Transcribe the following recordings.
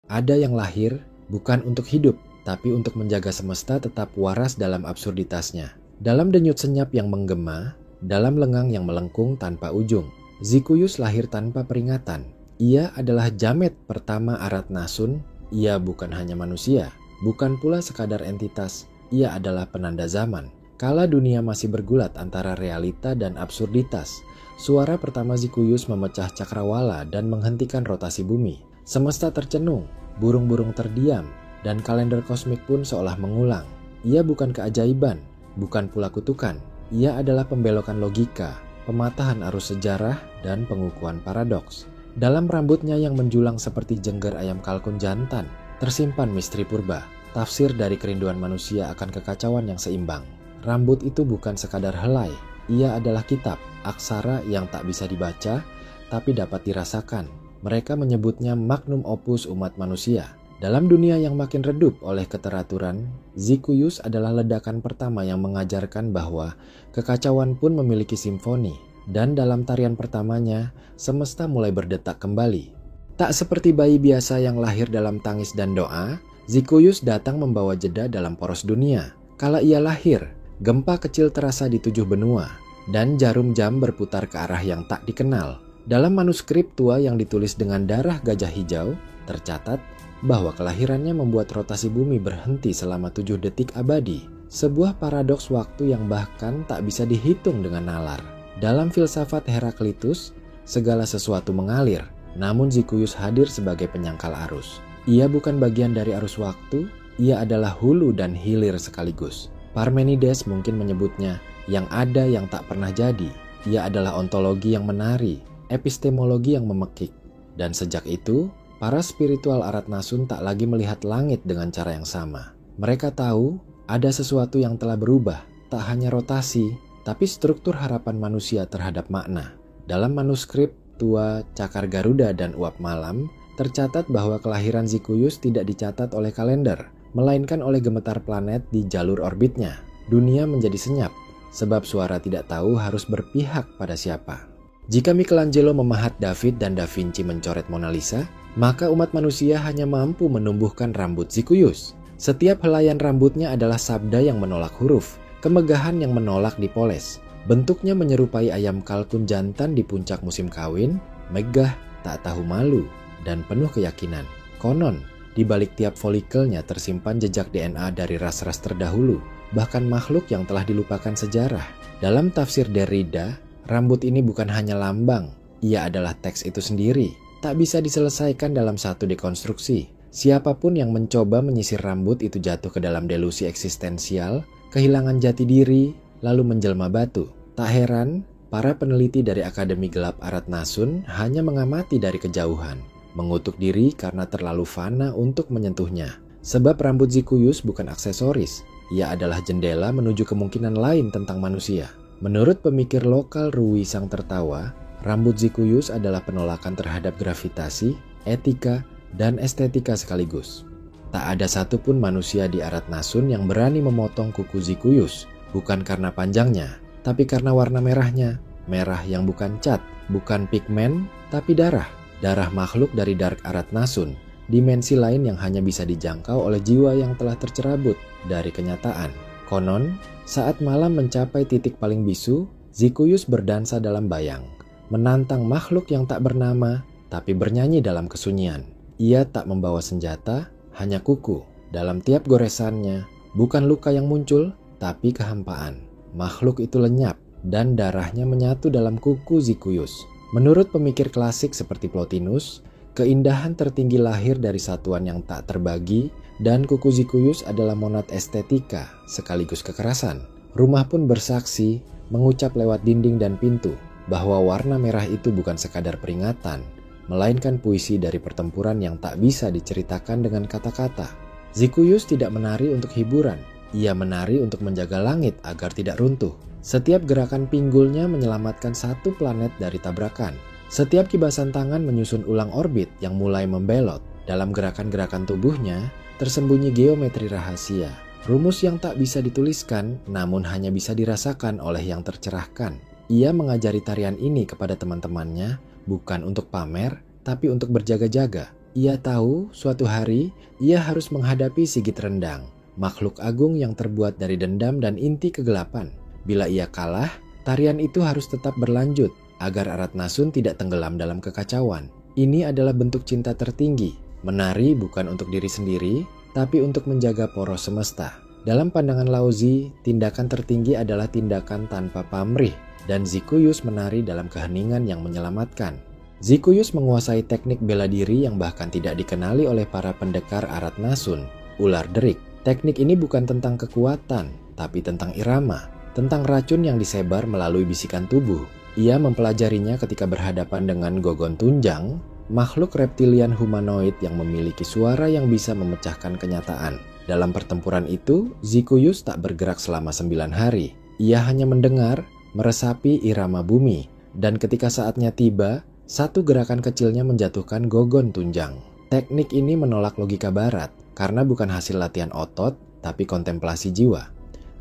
Ada yang lahir bukan untuk hidup, tapi untuk menjaga semesta tetap waras dalam absurditasnya. Dalam denyut senyap yang menggema, dalam lengang yang melengkung tanpa ujung, Zikuius lahir tanpa peringatan. Ia adalah jamet pertama Aratnasun. Ia bukan hanya manusia, bukan pula sekadar entitas. Ia adalah penanda zaman. Kala dunia masih bergulat antara realita dan absurditas, suara pertama Zikuius memecah cakrawala dan menghentikan rotasi bumi. Semesta tercenung, burung-burung terdiam, dan kalender kosmik pun seolah mengulang. Ia bukan keajaiban, bukan pula kutukan. Ia adalah pembelokan logika, pematahan arus sejarah, dan pengukuhan paradoks. Dalam rambutnya yang menjulang seperti jengger ayam kalkun jantan, tersimpan misteri purba, tafsir dari kerinduan manusia akan kekacauan yang seimbang. Rambut itu bukan sekadar helai, ia adalah kitab, aksara yang tak bisa dibaca, tapi dapat dirasakan. Mereka menyebutnya magnum opus umat manusia. Dalam dunia yang makin redup oleh keteraturan, Zikuius adalah ledakan pertama yang mengajarkan bahwa kekacauan pun memiliki simfoni. Dan dalam tarian pertamanya, semesta mulai berdetak kembali. Tak seperti bayi biasa yang lahir dalam tangis dan doa, Zikuius datang membawa jeda dalam poros dunia. Kala ia lahir, gempa kecil terasa di 7 benua, dan jarum jam berputar ke arah yang tak dikenal. Dalam manuskrip tua yang ditulis dengan darah gajah hijau, tercatat bahwa kelahirannya membuat rotasi bumi berhenti selama 7 detik abadi. Sebuah paradoks waktu yang bahkan tak bisa dihitung dengan nalar. Dalam filsafat Heraklitus, segala sesuatu mengalir, namun Zikuius hadir sebagai penyangkal arus. Ia bukan bagian dari arus waktu, ia adalah hulu dan hilir sekaligus. Parmenides mungkin menyebutnya yang ada yang tak pernah jadi. Ia adalah ontologi yang menari, epistemologi yang memekik. Dan sejak itu, para spiritual Aratnasun tak lagi melihat langit dengan cara yang sama. Mereka tahu ada sesuatu yang telah berubah, tak hanya rotasi, tapi struktur harapan manusia terhadap makna. Dalam manuskrip tua Cakar Garuda dan Uap Malam, tercatat bahwa kelahiran Zikuius tidak dicatat oleh kalender, melainkan oleh gemetar planet di jalur orbitnya. Dunia menjadi senyap, sebab suara tidak tahu harus berpihak pada siapa. Jika Michelangelo memahat David dan Da Vinci mencoret Mona Lisa, maka umat manusia hanya mampu menumbuhkan rambut Zikuius. Setiap helaian rambutnya adalah sabda yang menolak huruf, kemegahan yang menolak dipoles. Bentuknya menyerupai ayam kalkun jantan di puncak musim kawin, megah, tak tahu malu, dan penuh keyakinan. Konon, di balik tiap folikelnya tersimpan jejak DNA dari ras-ras terdahulu, bahkan makhluk yang telah dilupakan sejarah. Dalam tafsir Derrida, rambut ini bukan hanya lambang, ia adalah teks itu sendiri. Tak bisa diselesaikan dalam satu dekonstruksi. Siapapun yang mencoba menyisir rambut itu jatuh ke dalam delusi eksistensial, kehilangan jati diri, lalu menjelma batu. Tak heran, para peneliti dari Akademi Gelap Aratnasun hanya mengamati dari kejauhan, mengutuk diri karena terlalu fana untuk menyentuhnya. Sebab rambut Zikuius bukan aksesoris, ia adalah jendela menuju kemungkinan lain tentang manusia. Menurut pemikir lokal Rui Sang Tertawa, rambut Zikuius adalah penolakan terhadap gravitasi, etika, dan estetika sekaligus. Tak ada satupun manusia di Aratnasun yang berani memotong kuku Zikuius, bukan karena panjangnya, tapi karena warna merahnya. Merah yang bukan cat, bukan pigmen, tapi darah. Darah makhluk dari Dark Aratnasun, dimensi lain yang hanya bisa dijangkau oleh jiwa yang telah tercerabut dari kenyataan. Konon, saat malam mencapai titik paling bisu, Zikuius berdansa dalam bayang, menantang makhluk yang tak bernama, tapi bernyanyi dalam kesunyian. Ia tak membawa senjata, hanya kuku. Dalam tiap goresannya, bukan luka yang muncul, tapi kehampaan. Makhluk itu lenyap, dan darahnya menyatu dalam kuku Zikuius. Menurut pemikir klasik seperti Plotinus, keindahan tertinggi lahir dari satuan yang tak terbagi, dan kuku Zikuius adalah monad estetika sekaligus kekerasan. Rumah pun bersaksi, mengucap lewat dinding dan pintu, bahwa warna merah itu bukan sekadar peringatan, melainkan puisi dari pertempuran yang tak bisa diceritakan dengan kata-kata. Zikuius tidak menari untuk hiburan, ia menari untuk menjaga langit agar tidak runtuh. Setiap gerakan pinggulnya menyelamatkan satu planet dari tabrakan. Setiap kibasan tangan menyusun ulang orbit yang mulai membelot. Dalam gerakan-gerakan tubuhnya tersembunyi geometri rahasia, rumus yang tak bisa dituliskan namun hanya bisa dirasakan oleh yang tercerahkan. Ia mengajari tarian ini kepada teman-temannya bukan untuk pamer, tapi untuk berjaga-jaga. Ia tahu suatu hari ia harus menghadapi Sigit Rendang, makhluk agung yang terbuat dari dendam dan inti kegelapan. Bila ia kalah, tarian itu harus tetap berlanjut agar Aratnasun tidak tenggelam dalam kekacauan. Ini adalah bentuk cinta tertinggi. Menari bukan untuk diri sendiri, tapi untuk menjaga poros semesta. Dalam pandangan Laozi, tindakan tertinggi adalah tindakan tanpa pamrih, dan Zikuyus menari dalam keheningan yang menyelamatkan. Zikuyus menguasai teknik bela diri yang bahkan tidak dikenali oleh para pendekar Aratnasun, ular derik. Teknik ini bukan tentang kekuatan, tapi tentang irama, tentang racun yang disebar melalui bisikan tubuh. Ia mempelajarinya ketika berhadapan dengan Gogon Tunjang, makhluk reptilian humanoid yang memiliki suara yang bisa memecahkan kenyataan. Dalam pertempuran itu, Zikuyus tak bergerak selama 9 hari. Ia hanya mendengar, meresapi irama bumi, dan ketika saatnya tiba, satu gerakan kecilnya menjatuhkan Gogon Tunjang. Teknik ini menolak logika barat, karena bukan hasil latihan otot, tapi kontemplasi jiwa.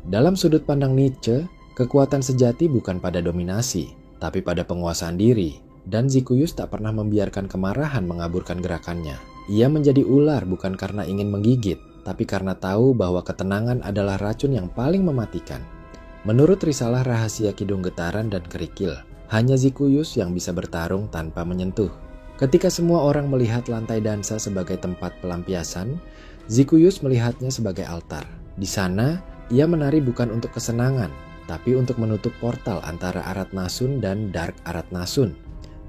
Dalam sudut pandang Nietzsche, kekuatan sejati bukan pada dominasi, tapi pada penguasaan diri, dan Zikuyus tak pernah membiarkan kemarahan mengaburkan gerakannya. Ia menjadi ular bukan karena ingin menggigit, tapi karena tahu bahwa ketenangan adalah racun yang paling mematikan. Menurut risalah rahasia Kidung Getaran dan Kerikil, hanya Zikuyus yang bisa bertarung tanpa menyentuh. Ketika semua orang melihat lantai dansa sebagai tempat pelampiasan, Zikuyus melihatnya sebagai altar. Di sana, ia menari bukan untuk kesenangan, tapi untuk menutup portal antara Aratnasun dan Dark Aratnasun.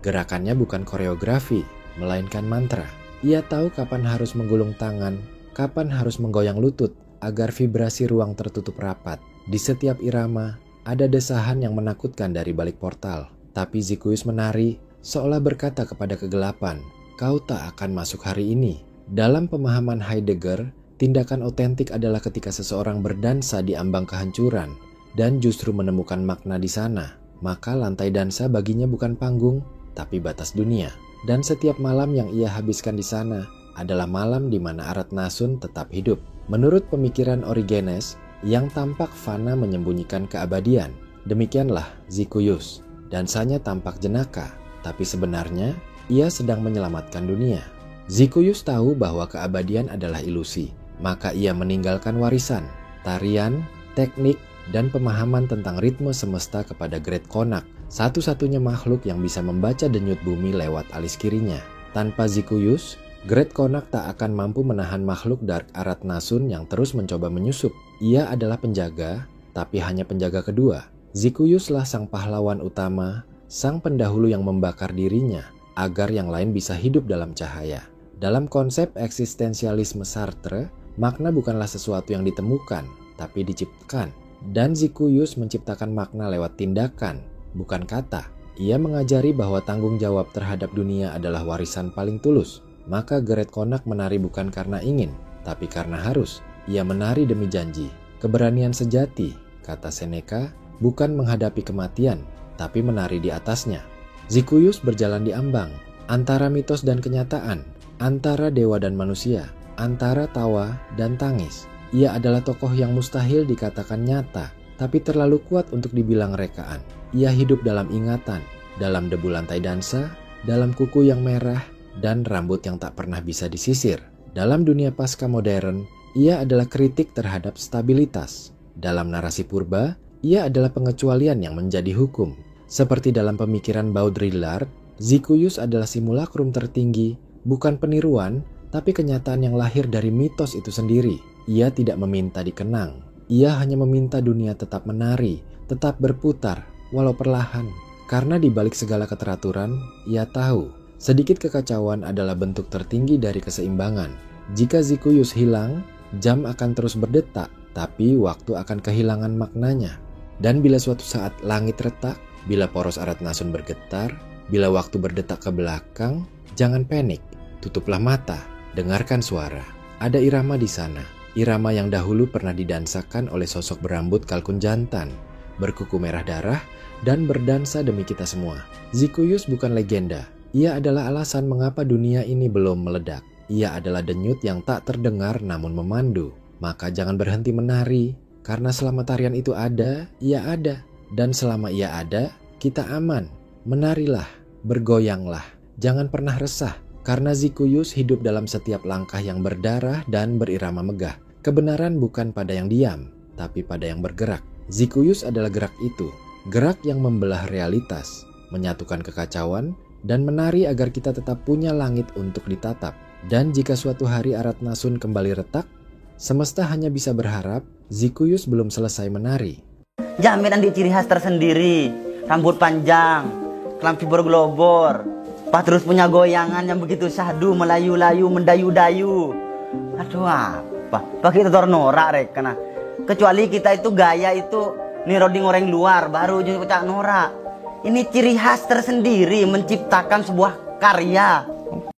Gerakannya bukan koreografi, melainkan mantra. Ia tahu kapan harus menggulung tangan, kapan harus menggoyang lutut, agar vibrasi ruang tertutup rapat. Di setiap irama, ada desahan yang menakutkan dari balik portal. Tapi Zikuyus menari, seolah berkata kepada kegelapan, "Kau tak akan masuk hari ini." Dalam pemahaman Heidegger, tindakan otentik adalah ketika seseorang berdansa di ambang kehancuran, dan justru menemukan makna di sana. Maka lantai dansa baginya bukan panggung, tapi batas dunia. Dan setiap malam yang ia habiskan di sana adalah malam di mana Aratnasun tetap hidup. Menurut pemikiran Origenes, yang tampak fana menyembunyikan keabadian. Demikianlah Zikuyus. Dansanya tampak jenaka, tapi sebenarnya ia sedang menyelamatkan dunia. Zikuyus tahu bahwa keabadian adalah ilusi, maka ia meninggalkan warisan, tarian, teknik, dan pemahaman tentang ritme semesta kepada Great Konak, satu-satunya makhluk yang bisa membaca denyut bumi lewat alis kirinya. Tanpa Zikuyus, Great Konak tak akan mampu menahan makhluk Dark Aratnasun yang terus mencoba menyusup. Ia adalah penjaga, tapi hanya penjaga kedua. Zikuyuslah sang pahlawan utama, sang pendahulu yang membakar dirinya, agar yang lain bisa hidup dalam cahaya. Dalam konsep eksistensialisme Sartre, makna bukanlah sesuatu yang ditemukan, tapi diciptakan. Dan Zikuyus menciptakan makna lewat tindakan, bukan kata. Ia mengajari bahwa tanggung jawab terhadap dunia adalah warisan paling tulus. Maka Great Konak menari bukan karena ingin, tapi karena harus. Ia menari demi janji. Keberanian sejati, kata Seneca, bukan menghadapi kematian, tapi menari di atasnya. Zikuyus berjalan di ambang, antara mitos dan kenyataan, antara dewa dan manusia, antara tawa dan tangis. Ia adalah tokoh yang mustahil dikatakan nyata, tapi terlalu kuat untuk dibilang rekaan. Ia hidup dalam ingatan, dalam debu lantai dansa, dalam kuku yang merah, dan rambut yang tak pernah bisa disisir. Dalam dunia pasca modern, ia adalah kritik terhadap stabilitas. Dalam narasi purba, ia adalah pengecualian yang menjadi hukum. Seperti dalam pemikiran Baudrillard, Zikuyus adalah simulakrum tertinggi, bukan peniruan, tapi kenyataan yang lahir dari mitos itu sendiri. Ia tidak meminta dikenang. Ia hanya meminta dunia tetap menari, tetap berputar, walau perlahan. Karena di balik segala keteraturan, ia tahu sedikit kekacauan adalah bentuk tertinggi dari keseimbangan. Jika Zikuyus hilang, jam akan terus berdetak, tapi waktu akan kehilangan maknanya. Dan bila suatu saat langit retak, bila poros Aratnasun bergetar, bila waktu berdetak ke belakang, jangan panik, tutuplah mata, dengarkan suara. Ada irama di sana. Irama yang dahulu pernah didansakan oleh sosok berambut kalkun jantan, berkuku merah darah, dan berdansa demi kita semua. Zikuyus bukan legenda. Ia adalah alasan mengapa dunia ini belum meledak. Ia adalah denyut yang tak terdengar namun memandu. Maka jangan berhenti menari, karena selama tarian itu ada, ia ada. Dan selama ia ada, kita aman. Menarilah, bergoyanglah. Jangan pernah resah, Karena Zikuyus hidup dalam setiap langkah yang berdarah dan berirama megah. Kebenaran bukan pada yang diam, tapi pada yang bergerak. Zikuyus adalah gerak itu, gerak yang membelah realitas, menyatukan kekacauan, dan menari agar kita tetap punya langit untuk ditatap. Dan jika suatu hari Aratnasun kembali retak, semesta hanya bisa berharap Zikuyus belum selesai menari. Jaminan di ciri khas tersendiri, rambut panjang, kelampi berglobor, terus punya goyangan yang begitu syahdu, melayu-layu, mendayu-dayu. Aduh apa? Pakai tutor norak rek, karena kecuali kita itu gaya itu niroding orang luar, baru jadi kocak norak. Ini ciri khas tersendiri menciptakan sebuah karya.